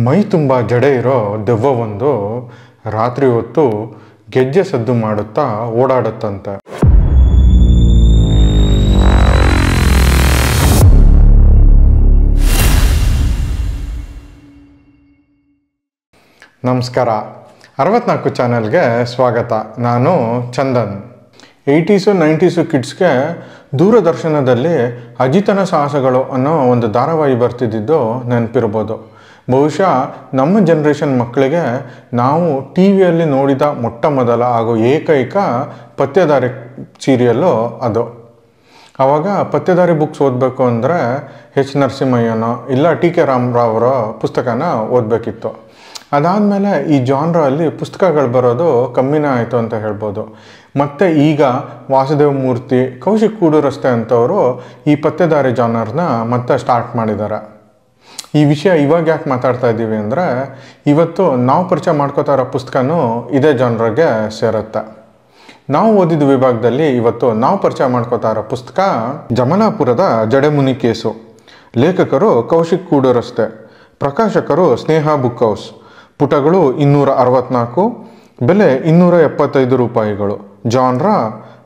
ಮೈ ತುಂಬ ಜಡೆ ಇರೋ ದೆವ್ವವೊಂದು ರಾತ್ರಿ ಹೊತ್ತು ಗೆಜ್ಜೆ ಸದ್ದು ಮಾಡುತ್ತಾ ಓಡಾಡುತ್ತಂತೆ. ನಮಸ್ಕಾರ, 64 ಚಾನೆಲ್ಗೆ ಸ್ವಾಗತ. ನಾನು ಚಂದನ್. 80s 90s ಕಿಡ್ಸ್ಗೆ ದೂರದರ್ಶನದಲ್ಲಿ ಅಜಿತನ ಸಾಹಸಗಳು ಅನ್ನೋ ಒಂದು ಧಾರಾವಾಹಿ ಬರ್ತಿದ್ದು ನೆನಪಿರ್ಬೋದು. ಬಹುಶಃ ನಮ್ಮ ಜನ್ರೇಷನ್ ಮಕ್ಕಳಿಗೆ ನಾವು ಟಿ ವಿಯಲ್ಲಿ ನೋಡಿದ ಮೊಟ್ಟ ಮೊದಲ ಹಾಗೂ ಏಕೈಕ ಪತ್ತೆದಾರಿ ಸೀರಿಯಲ್ಲು ಅದು. ಆವಾಗ ಪತ್ತೆದಾರಿ ಬುಕ್ಸ್ ಓದಬೇಕು ಅಂದರೆ ಎಚ್ ನರಸಿಂಹಯ್ಯನೋ ಇಲ್ಲ ಟಿ ಕೆ ರಾಮರಾವ್ ಅವರ ಪುಸ್ತಕನ ಓದಬೇಕಿತ್ತು. ಅದಾದಮೇಲೆ ಈ ಜಾನ್ರಲ್ಲಿ ಪುಸ್ತಕಗಳು ಬರೋದು ಕಮ್ಮಿನೇ ಆಯಿತು ಅಂತ ಹೇಳ್ಬೋದು. ಮತ್ತು ಈಗ ವಾಸುದೇವ ಮೂರ್ತಿ, ಕೌಶಿಕ್ ಕೂಡುರಸ್ತೆ ಅಂತವರು ಈ ಪತ್ತೆದಾರಿ ಜಾನರ್ನ ಮತ್ತೆ ಸ್ಟಾರ್ಟ್ ಮಾಡಿದ್ದಾರೆ. ಈ ವಿಷಯ ಇವಾಗ ಯಾಕೆ ಮಾತಾಡ್ತಾ ಇದ್ದೀವಿ ಅಂದರೆ, ಇವತ್ತು ನಾವು ಪರಿಚಯ ಮಾಡ್ಕೋತಾ ಇರೋ ಪುಸ್ತಕನೂ ಇದೇ ಜಾನ್ರಿಗೆ ಸೇರುತ್ತೆ. ನಾವು ಓದಿದ ವಿಭಾಗದಲ್ಲಿ ಇವತ್ತು ನಾವು ಪರಿಚಯ ಮಾಡ್ಕೋತಾ ಇರೋ ಪುಸ್ತಕ ಜಮಲಾಪುರದ ಜಡೆಮುನಿ ಕೇಸು. ಲೇಖಕರು ಕೌಶಿಕ್ ಕೂಡುರಸ್ತೆ, ಪ್ರಕಾಶಕರು ಸ್ನೇಹ ಬುಕ್ ಹೌಸ್. ಪುಟಗಳು 264, ಬೆಲೆ 275 ರೂಪಾಯಿಗಳು. Genre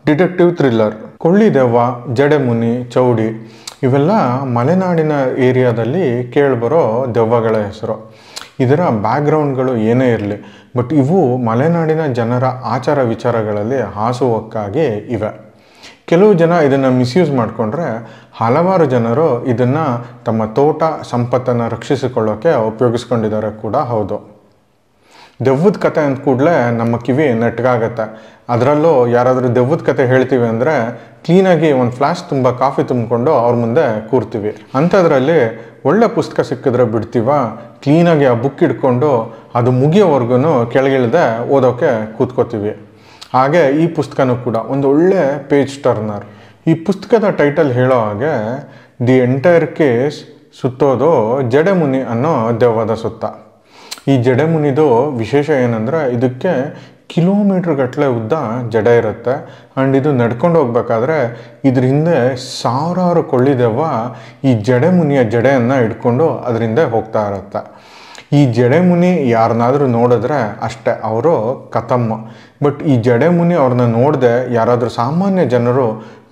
detective thriller. ಕೊಳ್ಳಿದೆವ್ವ, ಜಡೆಮುನಿ, ಚೌಡಿ ಇವೆಲ್ಲ ಮಲೆನಾಡಿನ ಏರಿಯಾದಲ್ಲಿ ಕೇಳಿಬರೋ ದೆವ್ವಗಳ ಹೆಸರು. ಇದರ ಬ್ಯಾಕ್ಗ್ರೌಂಡ್ಗಳು ಏನೇ ಇರಲಿ, ಬಟ್ ಇವು ಮಲೆನಾಡಿನ ಜನರ ಆಚಾರ ವಿಚಾರಗಳಲ್ಲಿ ಹಾಸುವಕ್ಕಾಗಿ ಇವೆ. ಕೆಲವು ಜನ ಇದನ್ನು ಮಿಸ್ಯೂಸ್ ಮಾಡಿಕೊಂಡ್ರೆ ಹಲವಾರು ಜನರು ಇದನ್ನು ತಮ್ಮ ತೋಟ ಸಂಪತ್ತನ್ನು ರಕ್ಷಿಸಿಕೊಳ್ಳೋಕ್ಕೆ ಉಪಯೋಗಿಸ್ಕೊಂಡಿದ್ದಾರೆ ಕೂಡ ಹೌದು. ದೆವ್ವದ ಕತೆ ಅಂದ ಕೂಡಲೇ ನಮ್ಮ ಕಿವಿ ನೆಟ್ಗಾಗತ್ತೆ. ಅದರಲ್ಲೂ ಯಾರಾದರೂ ದೆವ್ವದ ಕತೆ ಹೇಳ್ತೀವಿ ಅಂದರೆ ಕ್ಲೀನಾಗಿ ಒಂದು ಫ್ಲಾಶ್ ತುಂಬ ಕಾಫಿ ತುಂಬಿಕೊಂಡು ಅವ್ರ ಮುಂದೆ ಕೂರ್ತೀವಿ. ಅಂಥದ್ರಲ್ಲಿ ಒಳ್ಳೆ ಪುಸ್ತಕ ಸಿಕ್ಕಿದ್ರೆ ಬಿಡ್ತೀವ, ಕ್ಲೀನಾಗಿ ಆ ಬುಕ್ ಇಟ್ಕೊಂಡು ಅದು ಮುಗಿಯೋವರೆಗೂ ಕೆಳಗಿಳಿದೆ ಓದೋಕ್ಕೆ ಕೂತ್ಕೋತೀವಿ. ಹಾಗೆ ಈ ಪುಸ್ತಕನೂ ಕೂಡ ಒಂದು ಒಳ್ಳೆ ಪೇಜ್ ಟರ್ನರ್. ಈ ಪುಸ್ತಕದ ಟೈಟಲ್ ಹೇಳೋ ಹಾಗೆ ದಿ ಎಂಟೈರ್ ಕೇಸ್ ಸುತ್ತೋದು ಜಡೆಮುನಿ ಅನ್ನೋ ದೆವ್ವದ ಸುತ್ತ. ಈ ಜಡೆಮುನಿದು ವಿಶೇಷ ಏನಂದರೆ ಇದಕ್ಕೆ ಕಿಲೋಮೀಟ್ರ್ ಗಟ್ಟಲೆ ಉದ್ದ ಜಡೆ ಇರುತ್ತೆ. ಆ್ಯಂಡ್ ಇದು ನಡ್ಕೊಂಡು ಹೋಗ್ಬೇಕಾದ್ರೆ ಇದ್ರ ಹಿಂದೆ ಸಾವಿರಾರು ಕೊಳ್ಳಿದೆವ್ವ ಈ ಜಡೆಮುನಿಯ ಜಡೆಯನ್ನು ಇಟ್ಕೊಂಡು ಅದರಿಂದ ಹೋಗ್ತಾ ಇರುತ್ತೆ. ಈ ಜಡೆಮುನಿ ಯಾರನ್ನಾದರೂ ನೋಡಿದ್ರೆ ಅಷ್ಟೇ, ಅವರು ಕಥಮ್ಮ. ಬಟ್ ಈ ಜಡೆಮುನಿ ಅವ್ರನ್ನ ನೋಡದೆ ಯಾರಾದರೂ ಸಾಮಾನ್ಯ ಜನರು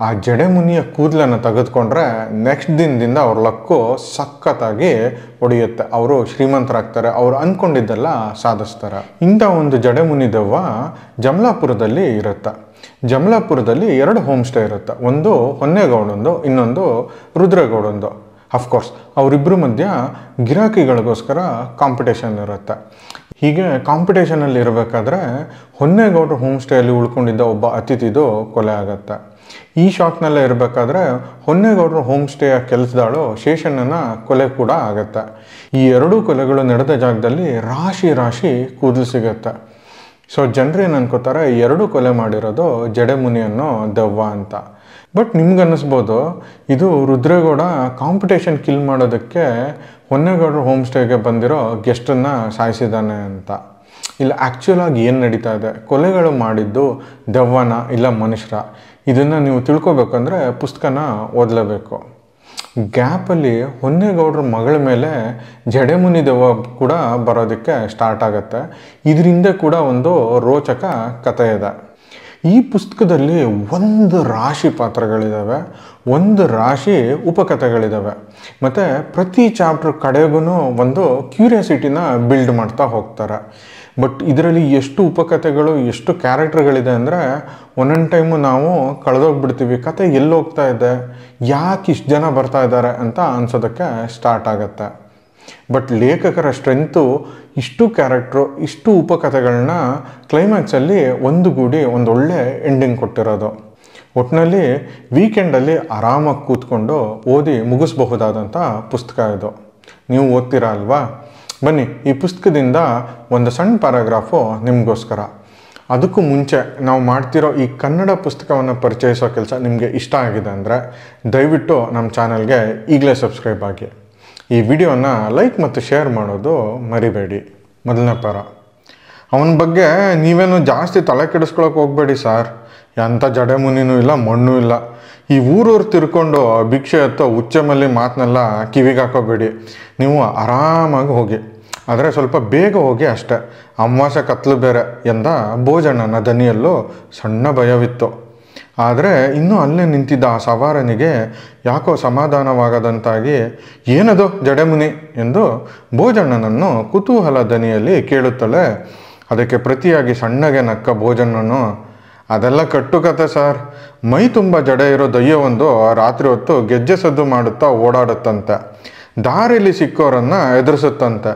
ಆ ಜಡೆಮುನಿಯ ಕೂದಲನ್ನು ತೆಗೆದುಕೊಂಡ್ರೆ ನೆಕ್ಸ್ಟ್ ದಿನದಿಂದ ಅವ್ರ ಲಕ್ಕು ಸಖತ್ತಾಗಿ ಹೊಡೆಯುತ್ತೆ. ಅವರು ಶ್ರೀಮಂತರಾಗ್ತಾರೆ, ಅವ್ರು ಅಂದ್ಕೊಂಡಿದ್ದೆಲ್ಲ ಸಾಧಿಸ್ತಾರೆ. ಇಂಥ ಒಂದು ಜಡೆಮುನಿ ದೆವ್ವ ಜಮಲಾಪುರದಲ್ಲಿ ಇರುತ್ತೆ. ಜಮಲಾಪುರದಲ್ಲಿ 2 ಹೋಮ್ ಸ್ಟೇ ಇರುತ್ತೆ. ಒಂದು ಹೊನ್ನೇಗೌಡಂದು, ಇನ್ನೊಂದು ರುದ್ರೇಗೌಡಂದು. ಅಫ್ಕೋರ್ಸ್ ಅವರಿಬ್ಬರ ಮಧ್ಯ ಗಿರಾಕಿಗಳಿಗೋಸ್ಕರ ಕಾಂಪಿಟೇಷನ್ ಇರುತ್ತೆ. ಹೀಗೆ ಕಾಂಪಿಟೇಷನಲ್ಲಿ ಇರಬೇಕಾದ್ರೆ ಹೊನ್ನೇಗೌಡರು ಹೋಮ್ ಸ್ಟೇಯಲ್ಲಿ ಉಳ್ಕೊಂಡಿದ್ದ ಒಬ್ಬ ಅತಿಥಿದು ಕೊಲೆ ಆಗುತ್ತೆ. ಈ ಶಾಕ್ನಲ್ಲೇ ಇರಬೇಕಾದ್ರೆ ಹೊನ್ನೇಗೌಡರು ಹೋಮ್ ಸ್ಟೇಯ ಕೆಲಸದಾಳು ಶೇಷಣ್ಣನ ಕೊಲೆ ಕೂಡ ಆಗುತ್ತೆ. ಈ 2 ಕೊಲೆಗಳು ನಡೆದ ಜಾಗದಲ್ಲಿ ರಾಶಿ ರಾಶಿ ಕೂದಲು ಸಿಗುತ್ತೆ. ಸೊ ಜನರು ಏನು ಅನ್ಕೋತಾರೆ, 2 ಕೊಲೆ ಮಾಡಿರೋದು ಜಡೆಮುನಿ ಅನ್ನೋ ದೆವ್ವ ಅಂತ. ಬಟ್ ನಿಮ್ಗನ್ನಿಸ್ಬೋದು ಇದು ರುದ್ರೇಗೌಡ ಕಾಂಪಿಟೇಷನ್ ಕಿಲ್ ಮಾಡೋದಕ್ಕೆ ಹೊನ್ನೇಗೌಡರು ಹೋಮ್ ಸ್ಟೇಗೆ ಬಂದಿರೋ ಗೆಸ್ಟನ್ನು ಸಾಯಿಸಿದ್ದಾನೆ ಅಂತ. ಇಲ್ಲ, ಆ್ಯಕ್ಚುಲಾಗಿ ಏನು ನಡೀತಾ ಇದೆ, ಕೊಲೆಗಳು ಮಾಡಿದ್ದು ದೆವ್ವನ ಇಲ್ಲ ಮನುಷ್ಯರ, ಇದನ್ನು ನೀವು ತಿಳ್ಕೊಬೇಕಂದ್ರೆ ಪುಸ್ತಕನ ಓದಲೇಬೇಕು. ಗ್ಯಾಪಲ್ಲಿ ಹೊನ್ನೇಗೌಡರ ಮಗಳ ಮೇಲೆ ಜಡೆಮುನಿ ದೆವ್ವ ಕೂಡ ಬರೋದಕ್ಕೆ ಸ್ಟಾರ್ಟ್ ಆಗುತ್ತೆ. ಇದರಿಂದ ಕೂಡ ಒಂದು ರೋಚಕ ಕಥೆ ಇದೆ. ಈ ಪುಸ್ತಕದಲ್ಲಿ ಒಂದು ರಾಶಿ ಪಾತ್ರಗಳಿದ್ದಾವೆ, ಒಂದು ರಾಶಿ ಉಪಕಥೆಗಳಿದ್ದಾವೆ. ಮತ್ತು ಪ್ರತಿ ಚಾಪ್ಟರ್ ಕಡೆಗೂ ಒಂದು ಕ್ಯೂರಿಯಾಸಿಟಿನ ಬಿಲ್ಡ್ ಮಾಡ್ತಾ ಹೋಗ್ತಾರೆ. ಬಟ್ ಇದರಲ್ಲಿ ಎಷ್ಟು ಉಪಕಥೆಗಳು, ಎಷ್ಟು ಕ್ಯಾರೆಕ್ಟರ್ಗಳಿದೆ ಅಂದರೆ ಒಂದೊಂದು ಟೈಮು ನಾವು ಕಳೆದೋಗ್ಬಿಡ್ತೀವಿ. ಕತೆ ಎಲ್ಲೋಗ್ತಾ ಇದೆ, ಯಾಕೆ ಇಷ್ಟು ಜನ ಬರ್ತಾ ಇದ್ದಾರೆ ಅಂತ ಅನ್ಸೋದಕ್ಕೆ ಸ್ಟಾರ್ಟ್ ಆಗುತ್ತೆ. ಬಟ್ ಲೇಖಕರ ಸ್ಟ್ರೆಂತು ಇಷ್ಟು ಕ್ಯಾರೆಕ್ಟ್ರು, ಇಷ್ಟು ಉಪಕಥೆಗಳನ್ನ ಕ್ಲೈಮ್ಯಾಕ್ಸಲ್ಲಿ ಒಂದುಗೂಡಿ ಒಂದೊಳ್ಳೆ ಎಂಡಿಂಗ್ ಕೊಟ್ಟಿರೋದು. ಒಟ್ಟಿನಲ್ಲಿ ವೀಕೆಂಡಲ್ಲಿ ಆರಾಮಾಗಿ ಕೂತ್ಕೊಂಡು ಓದಿ ಮುಗಿಸ್ಬಹುದಾದಂಥ ಪುಸ್ತಕ ಇದು. ನೀವು ಓದ್ತೀರಾ ಅಲ್ವಾ? ಬನ್ನಿ, ಈ ಪುಸ್ತಕದಿಂದ ಒಂದು ಸಣ್ಣ ಪ್ಯಾರಾಗ್ರಾಫು ನಿಮಗೋಸ್ಕರ. ಅದಕ್ಕೂ ಮುಂಚೆ ನಾವು ಮಾಡ್ತಿರೋ ಈ ಕನ್ನಡ ಪುಸ್ತಕವನ್ನು ಪರಿಚಯಿಸೋ ಕೆಲಸ ನಿಮಗೆ ಇಷ್ಟ ಆಗಿದೆ ಅಂದರೆ ದಯವಿಟ್ಟು ನಮ್ಮ ಚಾನಲ್ಗೆ ಈಗಲೇ ಸಬ್ಸ್ಕ್ರೈಬ್ ಆಗಿ. ಈ ವಿಡಿಯೋನ ಲೈಕ್ ಮತ್ತು ಶೇರ್ ಮಾಡೋದು ಮರಿಬೇಡಿ. ಮೊದಲನೇ ಪ್ಯಾರ, ಅವನ ಬಗ್ಗೆ ನೀವೇನು ಜಾಸ್ತಿ ತಲೆ ಕೆಡಿಸ್ಕೊಳಕ್ಕೆ ಹೋಗಬೇಡಿ ಸರ್. ಎಂಥ ಜಡೆಮುನಿನೂ ಇಲ್ಲ, ಮಣ್ಣು ಇಲ್ಲ. ಈ ಊರೂರು ತಿರ್ಕೊಂಡು ಭಿಕ್ಷೆ ಎತ್ತೋ ಹುಚ್ಚಮಲ್ಲಿ ಮಾತನ್ನೆಲ್ಲ ಕಿವಿಗೆ ಹಾಕೋಬೇಡಿ. ನೀವು ಆರಾಮಾಗಿ ಹೋಗಿ. ಆದರೆ ಸ್ವಲ್ಪ ಬೇಗ ಹೋಗಿ ಅಷ್ಟೆ, ಅಮಾವಾಸ್ಯೆ ಕತ್ಲು ಬೇರೆ ಎಂದ ಭೋಜಣ್ಣನ ದನಿಯಲ್ಲೂ ಸಣ್ಣ ಭಯವಿತ್ತು. ಆದರೆ ಇನ್ನೂ ಅಲ್ಲೇ ನಿಂತಿದ್ದ ಆ ಸವಾರನಿಗೆ ಯಾಕೋ ಸಮಾಧಾನವಾಗದಂತಾಗಿ ಏನದು ಜಡೆಮುನಿ ಎಂದು ಭೋಜಣ್ಣನನ್ನು ಕುತೂಹಲ ದನಿಯಲ್ಲಿ ಕೇಳುತ್ತಲೇ ಅದಕ್ಕೆ ಪ್ರತಿಯಾಗಿ ಸಣ್ಣಗೆ ನಕ್ಕ ಭೋಜಣ್ಣನು, ಅದೆಲ್ಲ ಕಟ್ಟುಕತೆ ಸರ್. ಮೈ ತುಂಬ ಜಡೆ ಇರೋ ದಯ್ಯವೊಂದು ರಾತ್ರಿ ಹೊತ್ತು ಗೆಜ್ಜೆ ಸದ್ದು ಮಾಡುತ್ತಾ ಓಡಾಡುತ್ತಂತೆ, ದಾರಿಲಿ ಸಿಕ್ಕೋರನ್ನು ಎದುರಿಸುತ್ತಂತೆ.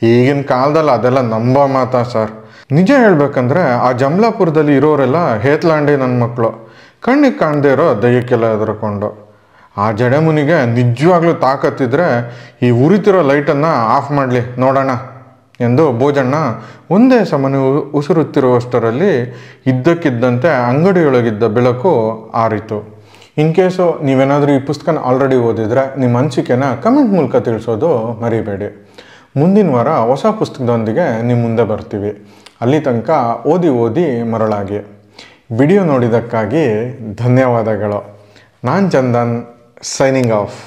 ಈಗಿನ ಕಾಲದಲ್ಲಿ ಅದೆಲ್ಲ ನಂಬೋ ಮಾತಾ ಸರ್. ನಿಜ ಹೇಳ್ಬೇಕಂದ್ರೆ ಆ ಜಮ್ಲಾಪುರದಲ್ಲಿ ಇರೋರೆಲ್ಲ ಹೇತ್ಲಾಂಡಿ ನನ್ನ ಮಕ್ಕಳು, ಕಣ್ಣಿಗೆ ಕಾಣದೇ ಇರೋ ದಯ್ಯಕ್ಕೆಲ್ಲ ಎದುರ್ಕೊಂಡು. ಆ ಜಡೆಮುನಿಗೆ ನಿಜವಾಗ್ಲೂ ತಾಕತ್ತಿದ್ರೆ ಈ ಉರಿತಿರೋ ಲೈಟನ್ನು ಆಫ್ ಮಾಡಲಿ ನೋಡೋಣ ಎಂದು ಭೋಜಣ್ಣ ಒಂದೇ ಸಮನೆ ಉಸಿರುತ್ತಿರುವಷ್ಟರಲ್ಲಿ ಇದ್ದಕ್ಕಿದ್ದಂತೆ ಅಂಗಡಿಯೊಳಗಿದ್ದ ಬೆಳಕು ಆರಿತು. ಇನ್ ಕೇಸು ನೀವೇನಾದರೂ ಈ ಪುಸ್ತಕನ ಆಲ್ರೆಡಿ ಓದಿದರೆ ನಿಮ್ಮ ಅನಿಸಿಕೆನ ಕಮೆಂಟ್ ಮೂಲಕ ತಿಳಿಸೋದು ಮರಿಬೇಡಿ. ಮುಂದಿನ ವಾರ ಹೊಸ ಪುಸ್ತಕದೊಂದಿಗೆ ನಿಮ್ಮ ಮುಂದೆ ಬರ್ತೀವಿ. ಅಲ್ಲಿ ತನಕ ಓದಿ ಮರಳಾಗಿ. ವಿಡಿಯೋ ನೋಡಿದ್ದಕ್ಕಾಗಿ ಧನ್ಯವಾದಗಳು. ನಾನು ಚಂದನ್, ಸೈನಿಂಗ್ ಆಫ್.